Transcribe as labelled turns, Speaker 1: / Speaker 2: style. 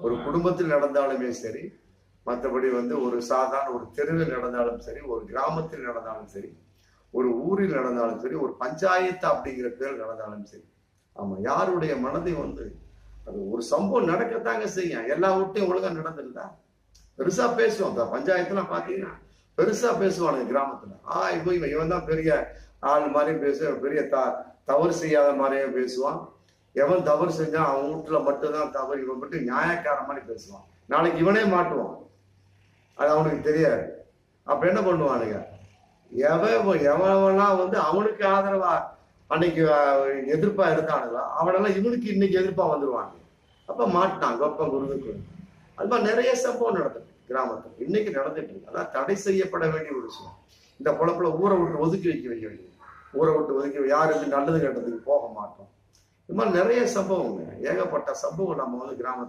Speaker 1: ஒரு குடும்பத்தில் நடந்தாலுமே சரி, மற்றபடி ஒரு சாதாரண ஒரு தெருவில் நடந்தாலும் சரி, ஒரு கிராமத்தில் நடந்தாலும் சரி, ஒரு ஊரில் நடந்தாலும் சரி, ஒரு பஞ்சாயத்து அப்படிங்கிற பேர் நடந்தாலும் சரி, ஆமா, யாருடைய மனதை அது ஒரு சம்பவம் நடக்கத்தாங்க செய்யும். எல்லா வீட்டையும் ஒழுங்கா நடந்துருந்தா பெருசா பேசுவோம். பஞ்சாயத்துல பாத்தீங்கன்னா பெருசா பேசுவானுங்க கிராமத்துல. இவன் தான் பெரிய ஆள் மாதிரி பேசுவான், பெரிய தவறு செய்யாத மாதிரியே பேசுவான். எவன் தவறு செஞ்சா அவன் வீட்டுல மட்டும்தான் தவறு, இவன் மட்டும் நியாயக்கார மாதிரி பேசுவான். நாளைக்கு இவனே மாட்டுவான், அது அவனுக்கு தெரியாது. அப்ப என்ன பண்ணுவானுங்க, எவன்லாம் அவனுக்கு ஆதரவா அன்னைக்கு எதிர்ப்பா இருந்தானுங்களா அவனெல்லாம் இவனுக்கு இன்னைக்கு எதிர்ப்பா வந்துருவாங்க. அப்ப மாட்டான் வெப்பம் குருவுக்கு. அது மாதிரி நிறைய சம்பவம் நடந்தது கிராமத்துல, இன்னைக்கு நடந்துட்டு இருக்கு. அதான் தடை செய்யப்பட வேண்டிய ஒரு விஷயம். இந்த பொழப்புல ஊரை விட்டு ஒதுக்கி வைக்க வேண்டியது. ஊரை விட்டு ஒதுக்கி யாருக்கு நல்லது கெட்டதுக்கு போக மாட்டோம். இது மாதிரி நிறைய சம்பவங்க, ஏகப்பட்ட சம்பவம் நம்ம கிராமத்துல